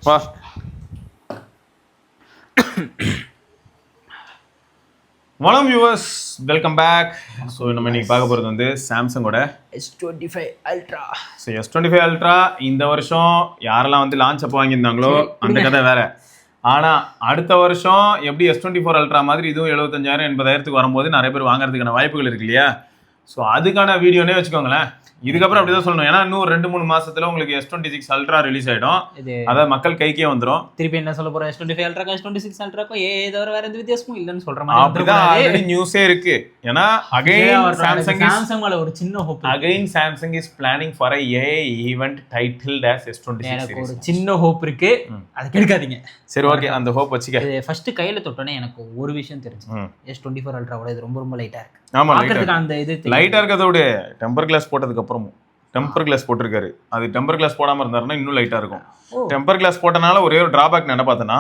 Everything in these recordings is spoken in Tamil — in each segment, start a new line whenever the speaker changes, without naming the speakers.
வா. வணக்கம் வியூவர்ஸ், வெல்கம் பேக். ஸோ நம்ம இன்னைக்கு பார்க்க போகிறது வந்து சாம்சங்கோட
S25 Ultra.
So S25 Ultra இந்த வருஷம் யாரெல்லாம் வந்து லான்ச் அப்போ வாங்கியிருந்தாங்களோ அந்த கதை வேற. ஆனால் அடுத்த வருஷம் எப்படி S24 Ultra மாதிரி இதுவும் 75,000 80,000 வரும்போது நிறைய பேர் வாங்குறதுக்கான வாய்ப்புகள் இருக்கு இல்லையா? ஸோ அதுக்கான வீடியோனே வச்சுக்கோங்களேன். இதுக்கப்புறம் அப்படிதான் சொல்லணும். ஏன்னா இன்னும் 2-3 மாசத்துல உங்களுக்கு S26 Ultra ரிலீஸ் ஆயிடும். அதாவது மக்கள் கைக்கே வந்துடும்.
திருப்பி என்ன சொல்ல போறோம்? S25 Ultra S26 Ultra ஏதோ வேற எந்த வித்தியாசமும் இல்லைன்னு சொல்ற மாதிரி
அப்படிதான் ஆல்ரெடி நியூஸே இருக்கு. ஏன்னா
சாம்சங் மேல ஒரு சின்ன hope.
Again Samsung is planning for a AI event titled as S26
எனக்கு ஒரு சின்ன ஹோப் இருக்கு, அதை கெடுக்காதீங்க.
சரி, ஓகே, அந்த ஹோப் வச்சுக்க.
ஃபர்ஸ்ட் கையில தொட்டோனே எனக்கு ஒரு விஷயம் தெரிஞ்சு, S24 Ultraவோட இது ரொம்ப ரொம்ப லைட்டா இருக்கு.
ஆமா,
அந்த இது
லைட்டா இருக்கதோட டெம்பர் கிளாஸ் போட்டதுக்கு அப்புறமும் டெம்பர் கிளாஸ் போட்டிருக்காரு. அது டெம்பர் கிளாஸ் போடாம இருந்தாருன்னா இன்னும் லைட்டா இருக்கும். டெம்பர் கிளாஸ் போட்டனால ஒரே ஒரு டிராபேக் என்ன பார்த்தேன்னா,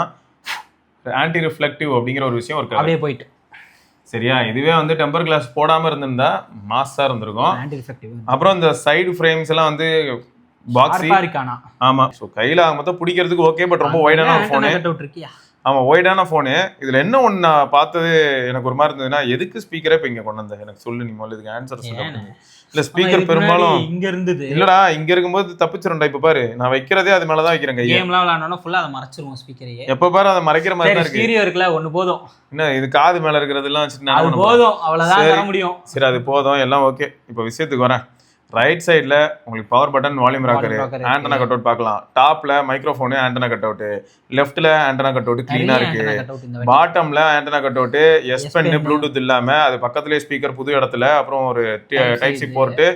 ஆன்டி ரிஃப்ளெக்டிவ் அப்படிங்கிற ஒரு விஷயம் இருக்கு.
அப்படியே போயிட்டு
சரியா, இதுவே வந்து டெம்பர் கிளாஸ் போடாம இருந்திருந்தா மாஸா இருந்திருக்கும்.
Anti reflective.
அப்புறம் இந்த சைடு ஃப்ரேம்ஸ் எல்லாம் வந்து பாக்ஸி. ஆமா, ஸோ கையில மொத்தம் பிடிக்கிறதுக்கு ஓகே, பட் ரொம்ப வைடான ஃபோனு. ஆமா, வைடான ஃபோனு. இதுல என்ன ஒன்று நான் பார்த்தது எனக்கு ஒரு மாதிரி இருந்ததுன்னா, எதுக்கு ஸ்பீக்கரே இப்போ இங்கே கொண்டு வந்தேன் எனக்கு சொல்லு. நீ முதல்ல இதுக்கு ஆன்சர் சொல்லு. இல்ல ஸ்பீக்கர் பெரும்பாலும்
இங்க இருந்தது
இல்லடா, இங்க இருக்கும்போது தப்பிச்சிரும்டா. இப்ப பாரு, நான் வைக்கிறதே அது மேலதான் வைக்கிறேன்.
கேம்லாம் விளையாடணும் ஃபுல்லா அதை மறைச்சிருவோம் ஸ்பீக்கரையே.
எப்ப பாரு அதை மறைக்கிற மாதிரி தான் இருக்கு.
ஸ்டீரியோ இருக்குல, ஒன்னு போதும்.
என்ன இது காது மேல இருக்கிறதெல்லாம் வச்சுட்டு
அது போதும், அவ்வளவுதான் தர முடியும்.
சரி, அது போதும், எல்லாம் ஓகே. இப்போ விஷயத்துக்கு வரேன். ரைட் சைடில் உங்களுக்கு power button, volume rocker, antenna cut out பார்க்கலாம். டாப்ல மைக்ரோஃபோனு, ஆண்டனா கட் அவுட். லெஃப்ட்ல ஆண்டனா கட் அவுட் கிளீனா இருக்கு. பாட்டம்ல antenna cut out, S pen, Bluetooth இல்லாம அது பக்கத்துலேயே ஸ்பீக்கர் புது இடத்துல. அப்புறம் ஒரு type C port,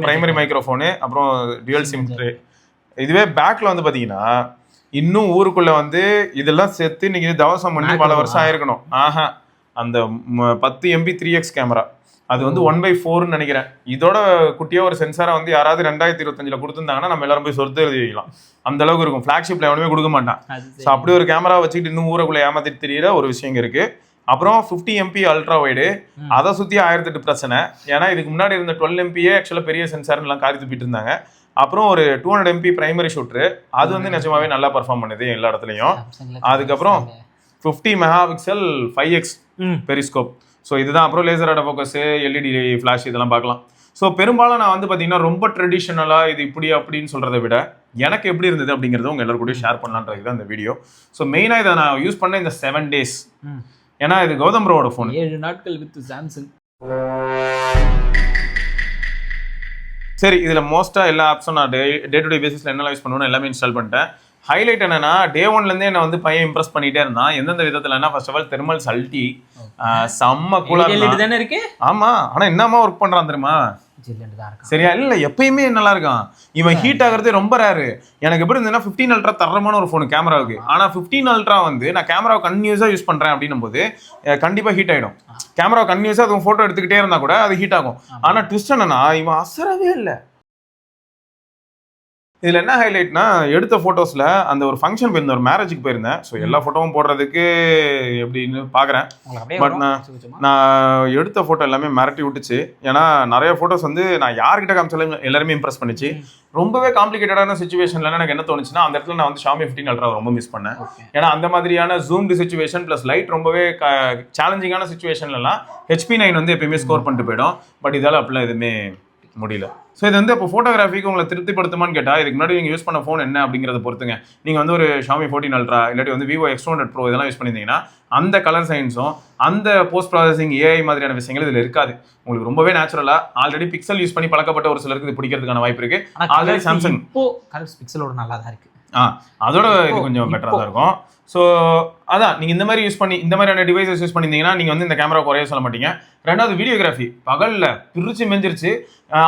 primary microphone, அப்புறம் டியூவல் சிம் ட்ரே. இதுவே பேக்ல வந்து பாத்தீங்கன்னா இன்னும் ஊருக்குள்ள வந்து இதெல்லாம் சேர்த்து நீங்க தவசம் பண்ணி பல வருஷம் ஆயிருக்கணும். ஆஹா, அந்த 10 MB 3x கேமரா அது வந்து 1/4 நினைக்கிறேன். இதோட குட்டியா ஒரு சென்சாரை வந்து யாராவது 2025 கொடுத்துருந்தாங்கன்னா நம்ம எல்லாரும் போய் சொத்து எழுதி வைக்கலாம். அந்த அளவுக்கு இருக்கும். ஃபிளாக்ஷிப்ல எவனுமே கொடுக்க மாட்டான். ஸோ அப்படி ஒரு கேமரா வச்சுக்கிட்டு இன்னும் ஊருக்குள்ள ஏமாத்திட்டு தெரியற ஒரு விஷயம் இருக்கு. அப்புறம் 50 MP அல்ட்ரா வைடு, அதை சுற்றி 1008 பிரச்சனை. ஏன்னா இதுக்கு முன்னாடி இருந்த 12 MP ஆக்சுவலாக பெரிய சென்சார்லாம் காரி துப்பிட்டு இருந்தாங்க. அப்புறம் ஒரு 200 MP பிரைமரி ஷூட்ரு, அது வந்து நிஜமாவே நல்லா பர்ஃபார்ம் பண்ணுது எல்லா இடத்துலையும். அதுக்கப்புறம் 50 மெகாபிக்சல் 5x பெரிஸ்கோப். ஸோ இதுதான். அப்புறம் laser auto focus, LED flash இதெல்லாம் பார்க்கலாம். ஸோ பெரும்பாலும் நான் வந்து பார்த்தீங்கன்னா ரொம்ப ட்ரெடிஷ்னலாக இது இப்படி அப்படின்னு சொல்கிறத விட எனக்கு எப்படி இருந்தது அப்படிங்கிறத உங்கள் எல்லாரும் கூட ஷேர் பண்ணலான்றது தான் இந்த வீடியோ. ஸோ மெயினாக இதை நான் யூஸ் பண்ண இந்த 7 days, ஏன்னா இது கௌதம் ப்ரோவோட ஃபோன்.
7 நாட்கள் வித் சாம்சங்.
சரி, இதில் மோஸ்ட்டாக எல்லா ஆப்ஸும் நான் டே டு டே பேசிஸில் என்னெல்லாம் யூஸ் பண்ணுவேன்னு எல்லாமே இன்ஸ்டால் பண்ணிட்டேன். ஹைலைட் என்னன்னா, டே 1லேருந்தே என்னை வந்து பையன் இம்ப்ரெஸ் பண்ணிட்டே இருந்தான். எந்தெந்த விதத்துலன்னா, ஃபர்ஸ்ட் ஆஃப் ஆல் தெர்மல்ஸ் அல்டி செம்ம கூலா
இருக்கு.
ஆமா, ஆனால் என்னமா ஒர்க் பண்ணுறான் தெரியுமா? சரியா, இல்லை எப்பயுமே நல்லா இருக்கான். இவன் ஹீட் ஆகிறதே ரொம்ப ரேரு. எனக்கு எப்படி இருந்ததுன்னா 15 Ultra தரமான ஒரு ஃபோனு கேமராவுக்கு. ஆனால் 15 Ultra வந்து நான் கேமராவை கன்டினியூஸாக யூஸ் பண்ணுறேன் அப்படின்னும் போது கண்டிப்பாக ஹீட் ஆகிடும். கேமராவை கன்டினியூஸாக அதுவும் ஃபோட்டோ எடுத்துக்கிட்டே இருந்தால் கூட அது ஹீட் ஆகும். ஆனால் ட்விஸ்ட் என்னன்னா, இவன் அசரவே இல்லை. இதில் என்ன ஹைலைட்னா, எடுத்த ஃபோட்டோஸில் அந்த ஒரு ஃபங்க்ஷன் போயிருந்தேன், ஒரு மேரேஜுக்கு போயிருந்தேன். ஸோ எல்லா ஃபோட்டோவும் போடுறதுக்கு எப்படின்னு பார்க்குறேன். பட் நான் எடுத்த ஃபோட்டோ எல்லாமே மிரட்டி விட்டுச்சு. ஏன்னா நிறைய ஃபோட்டோஸ் வந்து நான் யார்கிட்ட காமிச்சாலும் எல்லாருமே இம்ப்ரெஸ் பண்ணிச்சு. ரொம்பவே காம்ப்ளிகேட்டடான சுச்சுவேஷன்ல எனக்கு என்ன தோணுச்சுன்னா, அந்த இடத்துல நான் வந்து Xiaomi 15 Ultra ரொம்ப மிஸ் பண்ணேன். ஏன்னா அந்த மாதிரியான ஜூம்டு சுச்சுவேஷன் ப்ளஸ் லைட் ரொம்பவே சேலஞ்சிங்கான சுச்சுவேஷன்லாம் HP9 வந்து எப்பயுமே ஸ்கோர் பண்ணிட்டு போயிடும். பட் இதால் அப்படிலாம் எதுவுமே முடியல. ஸோ இது வந்து இப்போ ஃபோட்டோகிராஃபிக்கு உங்களை திருப்திப்படுத்துமான்னு கேட்டால், இதுக்கு முன்னாடி நீங்கள் யூஸ் பண்ண ஃபோன் என்ன அப்படிங்கிறத பொறுத்துங்க. நீங்கள் வந்து ஒரு Xiaomi 14 Ultra இல்லாட்டி வந்து Vivo X200 Pro இதெல்லாம் யூஸ் பண்ணியிருந்தீங்கன்னா அந்த கலர் சயின்ஸும் அந்த போஸ்ட் ப்ராசஸிங் AI மாதிரியான விஷயங்கள் இதில் இருக்காது. உங்களுக்கு ரொம்பவே நேச்சுரலாக ஆல்ரெடி பிக்சல் யூஸ் பண்ணி பழக்கப்பட்ட ஒரு சிலருக்கு இது பிடிக்கிறதுக்கான வாய்ப்பு இருக்கு. ஆல்ரெடி சாம்சங்
இப்போ கலர்ஸ் பிக்சலோட நல்லா தான் இருக்கு.
அதோட இது கொஞ்சம் பெட்டராக தான் இருக்கும். ஸோ அதான், நீங்கள் இந்த மாதிரி யூஸ் பண்ணி இந்த மாதிரியான டிவைசஸ் யூஸ் பண்ணியிருந்தீங்கன்னா நீங்கள் வந்து இந்த கேமரா குறைய சொல்ல மாட்டீங்க. ரெண்டாவது, வீடியோகிராஃபி பகலில் பிரிச்சு மெஞ்சிருச்சு.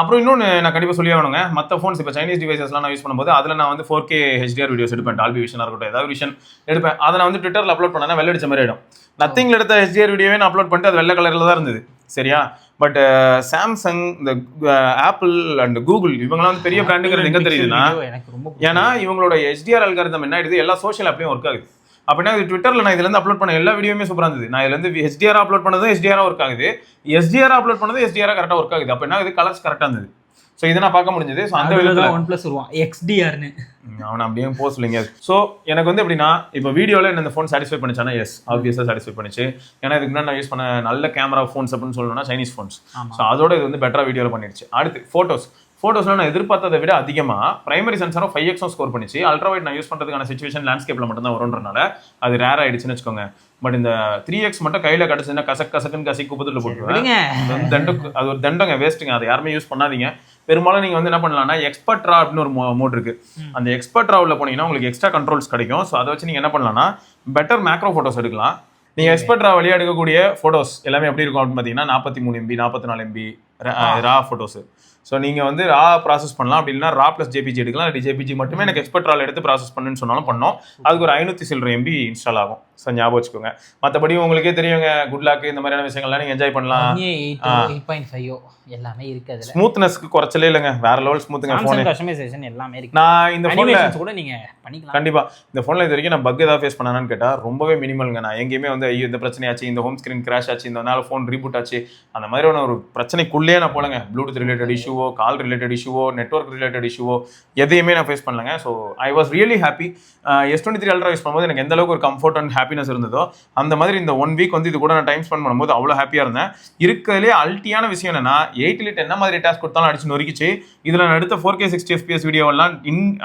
அப்புறம் இன்னொன்று நான் கண்டிப்பாக சொல்லி ஆகணுங்க, மற்ற ஃபோன்ஸ் இப்போ சைனீஸ் டிவைசஸ்லாம் நான் யூஸ் பண்ணும்போது அதில் நான் வந்து 4K HDR வீடியோஸ் எடுப்பேன். டால்பி விஷனாக இருக்கட்டும், ஏதாவது விஷன் எடுப்பேன். அதை நான் வந்து ட்விட்டரில் அப்லோட் பண்ணேன்னா வெள்ளை அடிச்ச மாதிரி ஆகிடும். நத்திங்கில் எடுத்த HDR வீடியோவே நான் அப்லோட் பண்ணிட்டு அது வெள்ளை கலரில் தான் இருந்தது. சரியா, பட் சாம்சங், இந்த ஆப்பிள் அண்ட் கூகுள் இவங்களாம் வந்து பெரிய பிராண்டுங்கிறது எங்கே தெரியுதுன்னா, ஏன்னா இவங்களோட HDR அல்காரிதம் என்ன ஆயிடுது, எல்லா சோஷியல் ஆப்லையும் ஒர்க் ஆகுது. அப்படின்னா இது ட்விட்டரில் நான் இதுலேருந்து அப்லோட் பண்ண எல்லா வீடியோமே சூப்பராக இருந்தது. நான் இதுலேருந்து HDR அப்லோட் பண்ணதும் HDR ஒர்க் ஆகுது, SDR அப்லோட் பண்ணதும் SDR கரெக்டாக ஒர்க் ஆகுது. அப்படின்னா இது கலர்ஸ் கரெக்டாக இருந்தது. ஸோ இதை நான் பார்க்க முடிஞ்சது. ஸோ அந்த விதத்தில்
OnePlus வருவான் XDRன்னு
அவனை அப்படியே போக சொல்லுங்க. ஸோ எனக்கு வந்து எப்படின்னா இப்போ வீடியோவில் என்ன இந்த ஃபோன் சாட்டிஸ்ஃபை பண்ணிச்சானா எஸ் ஆப்வியஸாக சாட்டிஸ்ஃபை பண்ணிச்சு. ஏன்னா இதுக்கு முன்னாடி நான் யூஸ் பண்ண நல்ல கேமரா ஃபோன்ஸ் அப்படின்னு சொல்லணும்னா சைனீஸ் ஃபோன்ஸ். ஸோ அதோட இது வந்து பெட்டராக வீடியோவில் பண்ணிடுச்சு. அடுத்து ஃபோட்டோஸ்லாம் நான் எதிர்பார்த்ததை விட அதிகமாக பிரைமரி சென்சாரும் 5x ஸ்கோர் பண்ணிச்சு. அல்ட்ரா வைட் நான் யூஸ் பண்ணுறதுக்கான சிச்சுவேஷன் லேண்ட்ஸ்கேப்பில் மட்டும் தான் வரும்ன்றனால அது ரேர் ஆயிடுச்சுன்னு வச்சுக்கோங்க. பட் இந்த 3x மட்டும் கையில் கிடச்சுன்னா கசக்குன்னு கசி குப்பத்தில் போட்டுருவேன். அது ஒரு தண்டங்க, வேஸ்ட்டுங்க. அதை யாருமே யூஸ் பண்ணாதீங்க. பெரும்பாலும் நீங்கள் வந்து என்ன பண்ணலாம்னா எக்ஸ்பர்ட்ரா அப்படின்னு ஒரு மோட் இருக்கு. அந்த எக்ஸ்பர்ட்ரா உள்ள போனீங்கன்னா உங்களுக்கு எக்ஸ்ட்ரா கண்ட்ரோல்ஸ் கிடைக்கும். ஸோ அதை வச்சு நீங்கள் என்ன பண்ணலாம்னா பெட்டர் மேக்ரோ ஃபோட்டோஸ் எடுக்கலாம். நீங்கள் எக்ஸ்பர்ட்ரா வழியாக எடுக்கக்கூடிய ஃபோட்டோஸ் எல்லாமே எப்படி இருக்கும் அப்படின்னு பார்த்தீங்கன்னா 43 MB 44 MB ரா ஃபோட்டோஸ். ஸோ நீங்கள் வந்து ரா ப்ராசஸ் பண்ணலாம். அப்படி இல்லைனா ரா ப்ளஸ் ஜேபிஜி எடுக்கலாம். அப்படி ஜேபிஜி மட்டுமே எனக்கு எக்ஸ்பர்ட்ரால் எடுத்து ப்ராசஸ் பண்ணுன்னு சொன்னாலும் பண்ணோம். அதுக்கு ஒரு 500 சில்லற MB இன்ஸ்டால் ஆகும். ஸோ ஞாபகம் வச்சுக்கோங்க. மற்றபடி உங்களுக்கே தெரியுங்க, குட் லாக் இந்த மாதிரியான விஷயங்கள்லாம் நீங்கள் என்ஜாய் பண்ணலாம்.
8.5 எல்லாமே இருக்கு. அதுல
ஸ்மூத்னஸ்க்கு குறைச்சலே இல்லைங்க, வேற லெவல் ஸ்மூத்துங்க. ஃபோன்
கஸ்டமைசேஷன் எல்லாமே இருக்கு.
நான் இந்த ஃபோன்ல
கூட நீங்க பண்ணிக்கலாம்.
கண்டிப்பா இந்த ஃபோன்ல இது வரைக்கும் நான் பக் ஏதாவது ஃபேஸ் பண்ணானு கேட்டா ரொம்பவே மினிமல்ங்க. நான் எங்கேயுமே வந்து ஐயோ இந்த பிரச்சனை ஆச்சு, இந்த ஹோம் ஸ்கிரீன் கிராஷ் ஆச்சு, இந்த நாள் ஃபோன் ரீபூட் ஆச்சு, அந்த மாதிரியான ஒரு பிரச்சனைக்குள்ளேயே நான் போலங்க. ப்ளூடூத் ரிலேட்டட் இஷ்யூவோ, கால் ரிலேட்டட் இஷ்யூவோ, நெட்வொர்க் ரிலேட்டட் இஷ்யூவோ எதையுமே நான் ஃபேஸ் பண்ணலங்க. So I was really happy. S23 Ultra use பண்ணும்போது எனக்கு எந்த அளவுக்கு ஒரு கம்ஃபர்ட் அண்ட் ஹாப்பினஸ் இருந்ததோ அந்த மாதிரி இந்த 1 வீக் வந்து இது கூட நான் டைம் ஸ்பெண்ட் பண்ணும்போது அவ்வளோ ஹாப்பியாக இருந்தேன். இருக்கிறதுலே அல்ட்டியான விஷயம் என்னன்னா 8 என்ன மாதிரி டாஸ்க் கொடுத்தாலும் அடிச்சு நொறுக்கிச்சு. இதில் நான் எடுத்த 4K 60 FPS வீடியோவெல்லாம்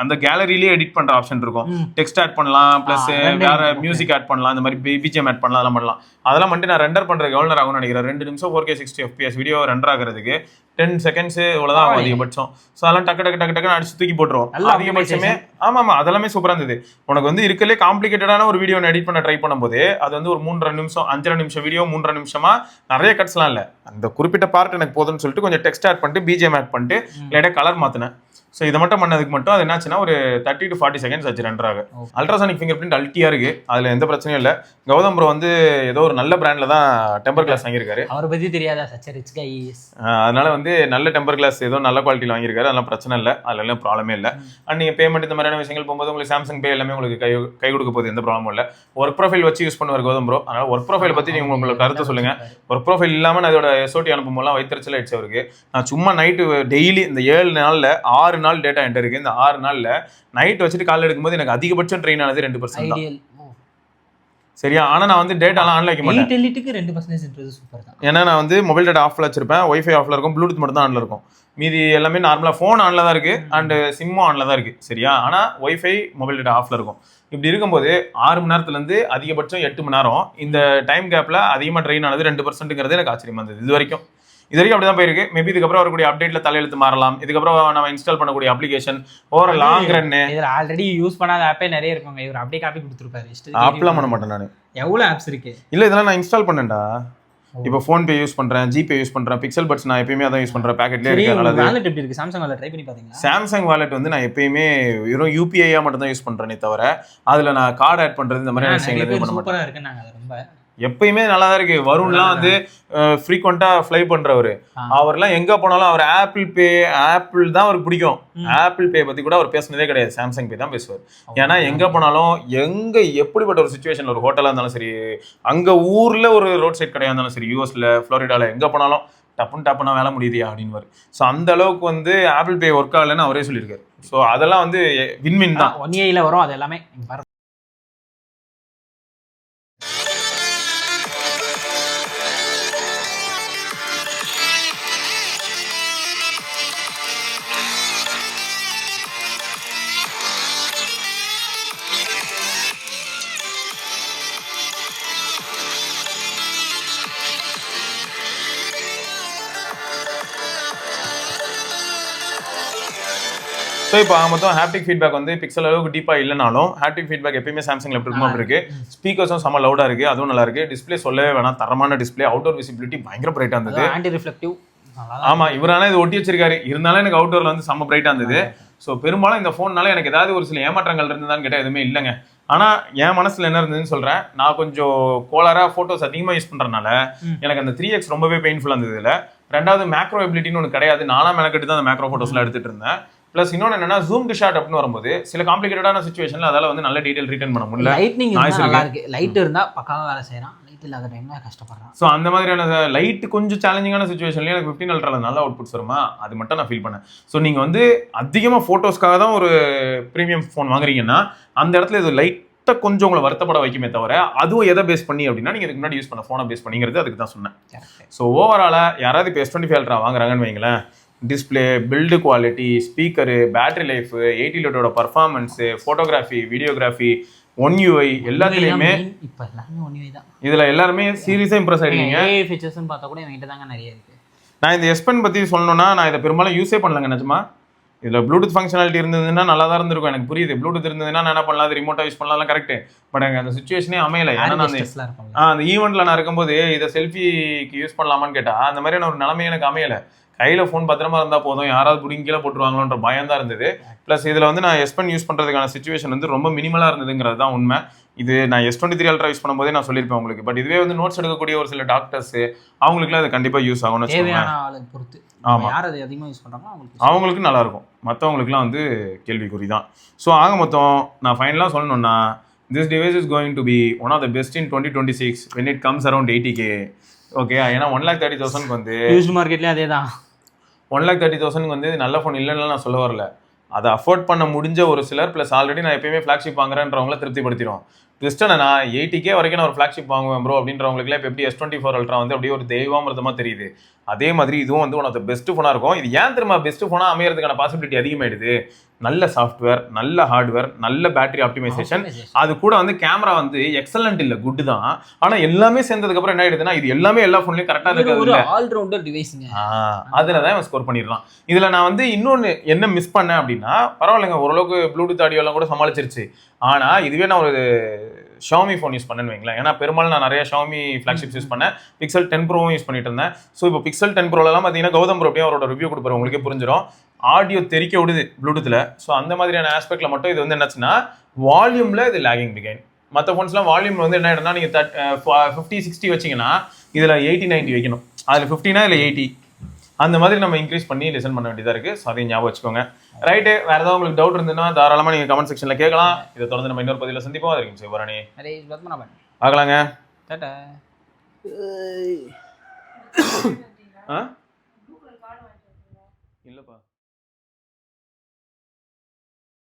அந்த கேலரியிலேயே எடிட் பண்ணுற ஆப்ஷன் இருக்கும். டெக்ஸ்ட் ஆட் பண்ணலாம், ப்ளஸ் வேற மியூசிக் ஆட் பண்ணலாம், இந்த மாதிரி பிஜிஎம் ஆட் பண்ணலாம், அதெல்லாம் பண்ணலாம். அதெல்லாம் வந்துட்டு நான் ரெண்டர் பண்ணுறதுக்கு எவ்வளோ நேரம் ஆகும்னு நினைக்கிறேன். 2 நிமிஷம் 4K 60 FPS வீடியோ ரெண்டர் ஆகிறதுக்கு 10 செகண்ட்ஸ் இவ்வளோதான் ஆகும் அதிகபட்சம். ஸோ அதெல்லாம் டக்கு அடிச்சு தூக்கி போட்டுருவோம் அதிகபட்சமே. ஆமாம் அதெல்லாமே சூப்பராக இருந்தது. உனக்கு வந்து இருக்கலே காம்ப்ளிகேட்டடான ஒரு வீடியோ எடிட் பண்ண ட்ரை பண்ணும்போது அது வந்து ஒரு 3.5 நிமிஷம் 5.5 நிமிஷம் வீடியோ 3.5 நிமிஷமா நிறைய கட்ஸ்லாம் இல்லை. அந்த குறிப்பிட்ட பார்ட் எனக்கு போதும்னு சொல்லிட்டு கொஞ்சம் டெக்ஸ்ட் ஆட் பண்ணிட்டு பிஜிஎம் ஆட் பண்ணிட்டு லைட்டாக கலர் மாற்றினேன். ஸோ இதை மட்டும் பண்ணதுக்கு மட்டும் அது என்னாச்சுன்னா ஒரு 30 to 40 செகண்ட்ஸ் ஆச்சு ரெண்டராக. அல்ட்ராசானிக் ஃபிங்கர் பிரிண்ட் அல்ட்டியா இருக்கு, அதில் எந்த பிரச்சனையும் இல்லை. கௌதம் ப்ரோ வந்து ஏதோ ஒரு நல்ல பிராண்ட்ல தான் டெம்பர் கிளாஸ் வாங்கியிருக்காரு.
அவரை பத்தி தெரியாதா? சச் ரிச் கை.
அதனால வந்து நல்ல டெம்பர் கிளாஸ் ஏதோ நல்ல குவாலிட்டியில் வாங்கியிருக்காரு. அதெல்லாம் பிரச்சனை இல்லை, அதில் எல்லாம் ப்ராப்ளமே இல்லை. அண்ட் நீங்கள் பேமெண்ட் இந்த மாதிரியான விஷயங்கள் போகும்போது உங்களுக்கு சாம்சங் பே எல்லாமே உங்களுக்கு கை கொடுக்க போகுது, எந்த ப்ராப்ளமும் இல்லை. ஒர்க் ப்ரொஃபைல் வச்சு யூஸ் பண்ணுவார் கௌதம் ப்ரோ. அதனால ஒர்க் ப்ரொஃபைல் பற்றி நீங்கள் உங்களுக்கு கருத்து சொல்லுங்க. ஒர்க் ப்ரொஃபைல் இல்லாமல் நான் இதோட SOT அனுப்பும்போதெல்லாம் வைத்தறிச்சல் ஆயிடுச்சு அவருக்கு. நான் சும்மா நைட்டு டெய்லி இந்த 7 நாளில் 6 நாள் டேட்டா என்கிட்ட இருக்கு. இந்த 6 நாள்ல நைட் வச்சுட்டு கால் எடுக்கும்போது எனக்கு அதிகபட்சம் ட்ரெயின் ஆனது 2% தான். சரியா? ஆனா நான் வந்து டேட்டாலாம் ஆன்ல வைக்க மாட்டேன்.
8 2% சூப்பர் தான்.
ஏன்னா நான் வந்து மொபைல் டேட்டா ஆஃப்ல வச்சிருப்பேன், வைஃபை ஆஃப்ல இருக்கும், ப்ளூடூத் மட்டும் தான் ஆன்ல இருக்கும். மீதி எல்லாமே நார்மலா ஃபோன் ஆன்ல தான் இருக்கு அண்ட் சிம்மும் ஆன்ல தான் இருக்கு. சரியா? ஆனா வைஃபை மொபைல் டேட்டா ஆஃப்ல இருக்கும். இப்படி இருக்கும்போது 6 மணி நேரத்துல இருந்து அதிகபட்சம் 8 மணி நேரம் இந்த டைம் கேப்ல அதிகமா ட்ரெயின் ஆனது 2%ங்கிறது எனக்கு ஆச்சரியமா இருந்தது. இது வரைக்கும் அப்படிதான் போயிருக்கு. மேபி இதுக்கப்புறம் வரக்கூடிய அப்டேட்ல தலையெழுத்து மாறலாம். இதுக்கப்புறம் நம்ம இன்ஸ்டால் பண்ணக்கூடிய அப்ளிகேஷன் ஒரு லாங் ரன்.
இதுல ஆல்ரெடி யூஸ் பண்ணாத ஆப்பே நிறைய இருக்குங்க. இவர் அப்படியே காப்பி கொடுத்துருப்பாரு.
ஆப்லாம் பண்ண மாட்டேன் நான்.
எவ்வளவு ஆப்ஸ் இருக்கு?
இல்ல இதெல்லாம் நான் இன்ஸ்டால் பண்ணேன்டா. இப்போ ஃபோன் பே யூஸ் பண்றேன், ஜிபே யூஸ் பண்றேன், பிக்சல் பட்ஸ் நான் எப்பயுமே அதான் யூஸ் பண்றேன். பாக்கெட்லயே இருக்கு. அதனால
வாலெட் எப்படி இருக்கு? சாம்சங் வாலெட் ட்ரை பண்ணி பாத்தீங்களா?
சாம்சங் வாலெட் வந்து நான் எப்பயுமே வெறும் UPI மட்டும் தான் யூஸ் பண்றேனே தவிர அதுல நான் கார்டு ஆட் பண்றது இந்த மாதிரி விஷயங்கள் எதுவும் பண்ண மாட்டேன்.
சூப்பரா இருக்கு. நாங்க ரொம்ப
எப்பயுமே நல்லா தான் இருக்கு. வருண்லாம் வந்து ஃப்ரீக்வெண்டா ஃப்ளை பண்றவரு. அவர்லாம் எங்க போனாலும் அவர் ஆப்பிள் தான் அவருக்கு பிடிக்கும். ஆப்பிள் பே பத்தி கூட அவர் பேசுனதே கிடையாது, சாம்சங் பே தான் பேசுவார். ஏன்னா எங்க போனாலும் எங்க எப்படிப்பட்ட ஒரு சுச்சுவேஷன்ல ஒரு ஹோட்டலா இருந்தாலும் சரி, அங்க ஊர்ல ஒரு ரோட் சைட் கடையா இருந்தாலும் சரி, யூஎஸ்ல ஃப்ளோரிடால எங்க போனாலும் டப்புனா வேலை முடியுதியா அப்படின்னு. ஸோ அந்த அளவுக்கு வந்து ஆப்பிள் பே ஒர்க் ஆகலைன்னு அவரே சொல்லியிருக்காரு. ஸோ அதெல்லாம் வந்து வின்வின் தான்.
1A வரும் அது எல்லாமே.
ஸோ இப்போ மொத்தம் ஹாப்டிக் ஃபீட்பேக் வந்து பிக்சல் அளவுக்கு டீப்பாக இல்லைனாலும் ஹாப்டிக் ஃபீட்பேக் எப்பயுமே சாம்சங்ல எப்படி இருக்குமோ இருக்கு. ஸ்பீக்கர்ஸும் செம்ம லவுடாக இருக்கு, அதுவும் நல்லா இருக்கு. டிஸ்பிளே சொல்லவே வேணாம், தரமான டிஸ்பிளே. அவுட்டோர் விசிபிலிட்டி பயங்கர பிரைட்டாக இருந்தது.
Anti reflective.
ஆமா, இவரான இது ஒட்டி வச்சிருக்காரு. இருந்தாலும் எனக்கு அவுட்டோர்ல வந்து செம்ம பிரைட்டாக இருந்தது. ஸோ பெரும்பாலும் இந்த ஃபோன்னால எனக்கு ஏதாவது ஒரு சில ஏமாற்றங்கள் இருந்ததான்னு கேட்டால் எதுவுமே இல்லைங்க. ஆனால் என் மனசில் என்ன இருந்ததுன்னு சொல்கிறேன். நான் கொஞ்சம் கோலராக ஃபோட்டோஸ் அதிகமாக யூஸ் பண்ணுறதுனால எனக்கு அந்த 3x ரொம்பவே பெயின்ஃபுல்லாக இருந்தது. இல்லை, ரெண்டாவது மேக்ரோ எபிலிட்டின்னு ஒன்று கிடையாது. நானும் மெனக்கெட்டு தான் அந்த மேக்ரோ ஃபோட்டோஸ்லாம் எடுத்துட்டு இருந்தேன். ப்ளஸ் இன்னொன்று என்னன்னா ஜூம் டு ஷாட் அப்படின்னு வரும்போது சில காம்ப்ளிகேட்டடான சிச்சுவேஷன்ல அதால வந்து நல்ல டீடைல் ரிட்டர்ன் பண்ண முடியல.
லைட்னிங் நல்லா இருக்கு. லைட் இருந்தா பக்காவா வேலை செய்யலாம். லைட் இல்லாத டைம்ல கஷ்டப்படுறான்.
ஸோ அந்த மாதிரியான லைட் கொஞ்சம் சேலஞ்சிங்கான சுச்சுவேஷன்லேயே எனக்கு 15 அல்ட்ராவில் நல்ல அவுட்புட்ஸ் வருமா, அது மட்டும் நான் ஃபீல் பண்ணேன். ஸோ நீங்கள் வந்து அதிகமாக ஃபோட்டோஸ்க்காக தான் ஒரு ப்ரீமியம் ஃபோன் வாங்குறீங்கன்னா அந்த இடத்துல இது லைட்டாக கொஞ்சம் உங்களை வருத்தப்பட வைக்குமே தவிர, அதுவும் எதை பேஸ் பண்ணி அப்படின்னா நீங்கள் இதுக்கு முன்னாடி யூஸ் பண்ண ஃபோனை பேஸ் பண்ணிங்கிறது அதுக்கு தான் சொன்னேன். ஸோ ஓவராலாக யாராவது இப்போ S25 அல்ட்ரா வாங்குறாங்கன்னு வைங்களேன், display, build quality, speaker, battery life, 80 வாட்டோட performance, photography, videography, One UI எல்லாத்துலேயுமே
இப்போ எல்லாமே ஒன் யூஐ தான்.
இதில் எல்லாருமே சீரியஸாக இம்ப்ரெஸ் ஆகிடுவீங்க.
ஏஐ ஃபீச்சர்ஸ்னு பார்த்தா கூட என்கிட்ட தாங்க நிறைய இருக்குது.
நான் இந்த S Pen பற்றி சொல்லணும்னா நான் இதை பெரும்பாலும் யூஸே பண்ணலங்க நிஜமா. இதில் ப்ளூடூத் ஃபங்க்ஷனாலிட்டி இருந்ததுன்னா நல்லா தான் இருந்திருக்கும், எனக்கு புரியுது. ப்ளூடூத் இருந்ததுன்னா நான் என்ன பண்ணலாம், அது ரிமோட்டாக யூஸ் பண்ணலாம், கரெக்ட். பட் எனக்கு அந்த சுச்சுவேஷனே அமையலை. ஏன்னா நான் அந்த ஈவெண்ட்டில் நான் இருக்கும்போது இதை செல்ஃபிக்கு யூஸ் பண்ணலாமான்னு கேட்டால் அந்த மாதிரியான ஒரு நிலைமை எனக்கு அமையலை. கையில் ஃபோன் பத்திரமா இருந்தால் போதும், யாராவது பிடிங்கி கீழே போட்டுருவாங்களோன்ற பயம் தான் இருந்தது. ப்ளஸ் இதில் வந்து நான் S Pen யூஸ் பண்ணுறதுக்கான சுச்சுவேஷன் வந்து ரொம்ப மினிமலாக இருந்ததுங்கிறது தான் உண்மை. இது நான் S23 அல்ட்ரா யூஸ் பண்ணும்போதே நான் சொல்லியிருப்பேன் உங்களுக்கு. பட் இதுவே வந்து நோட்ஸ் எடுக்கக்கூடிய ஒரு சில டாக்டர்ஸ் அவங்களுக்குலாம் அது கண்டிப்பாக யூஸ் ஆகும்னு வச்சுக்கோங்க.
பொறுத்து
ஆமாம்,
யார் அது அதிகமாக யூஸ் பண்ணுறாங்களோ
அவங்களுக்கு நல்லாயிருக்கும், மற்றவங்களுக்குலாம் வந்து கேள்விக்குறி தான். ஸோ ஆக மொத்தம் நான் ஃபைனலாக சொல்லணும்னா, this device is going to be one of the best in 2026 when it comes around 80K. Okay, ஏன்னா 1,30,000 வந்து
யூஸ்டு மார்க்கெட்லேயும் அதே தான்.
1,30,000 வந்து நல்ல ஃபோன் இல்லைன்னு நான் சொல்ல வரல. அதை அஃபோர்ட் பண்ண முடிஞ்ச ஒரு சிலர் ப்ளஸ் ஆல்ரெடி நான் எப்பயுமே ஃப்ளாக்ஷிப் வாங்குறேன்றவங்கள திருப்திப்படுத்திடும். ட்விஸ்ட் என்னன்னா 80K வரைக்கும் நான் ஒரு ஃப்ளாக்ஷிப் வாங்குவேன் ப்ரோ அப்படின்றவங்களுக்குலாம் இப்போ எப்படி S24 அல்ட்ரா வந்து அப்படியே ஒரு தெய்வாமிரதமாக தெரியுது. அதே மாதிரி இதுவும் வந்து ஒன் ஆஃப் த பெஸ்ட் ஃபோனாக இருக்கும். இது ஏன் திரும்ப பெஸ்ட் ஃபோனாக அமையறதுக்கான பாசிபிலிட்டி அதிகமாகிடுது. நல்ல சாஃப்ட்வேர், நல்ல ஹார்ட்வேர், நல்ல பேட்டரி ஆப்டிமைசேஷன், அது கூட வந்து கேமரா வந்து எக்ஸலண்ட் இல்லை, குட் தான். ஆனால் எல்லாமே சேர்ந்ததுக்கப்புறம் என்ன ஆயிடுதுன்னா இது எல்லாமே எல்லா ஃபோன்லையும் கரெக்டாக இருக்குது.
ஆல்ரவுண்டர் டிவைஸுங்க.
அதில் தான் இவன் ஸ்கோர் பண்ணிடலாம். இதில் நான் வந்து இன்னொன்று என்ன மிஸ் பண்ணேன் அப்படின்னா, பரவாயில்லைங்க ஓரளவுக்கு ப்ளூடூத் ஆடியோலாம் கூட சமாளிச்சிருச்சு. ஆனால் இதுவே நான் ஒரு ஷாமி ஃபோன் யூஸ் பண்ணேன்னு வைங்களேன். ஏன்னா பெரும்பாலும் நான் நிறைய ஷாமி ஃப்ளாக்ஷிப்ஸ் யூஸ் பண்ணேன், Pixel 10 ப்ரோவும் யூஸ் பண்ணிட்டு இருந்தேன். ஸோ இப்போ Pixel 10 ப்ரோலாம் பார்த்தீங்கன்னா கௌதம் ப்ரோ அப்படியே அவரோட ரிவ்யூ கொடுப்பாரு, உங்களுக்கே புரிஞ்சிடும். ஆடியோ தெரிக்க விடுது ப்ளூடூத்தில். ஸோ அந்த மாதிரியான ஆஸ்பெக்டில் மட்டும் இது வந்து என்னாச்சுன்னா வால்யூமில் இது லேகிங் பிகைன். மற்ற ஃபோன்ஸ்லாம் வால்யூமில் வந்து என்ன ஆகிடும்னா நீங்கள் 50-60 வச்சிங்கன்னா இதில் 80-90 வைக்கணும். அதில் 50னா இதில் 80, அந்த மாதிரி நம்ம இன்க்ரீஸ் பண்ணி லிசன் பண்ண வேண்டியதாக இருக்குது. ஸோ அதையும் ஞாபகம் வச்சுக்கோங்க. ரைட்டு, வேறு ஏதாவது உங்களுக்கு டவுட் இருந்ததுன்னா தாராளமாக நீங்கள் கமெண்ட் செக்ஷனில் கேட்கலாம். இதை தொடர்ந்து நம்ம இன்னொரு பதிவில் சந்திப்போம். அது வரைக்கும் சிவபரணி பார்க்கலாங்க. இல்லைப்பா.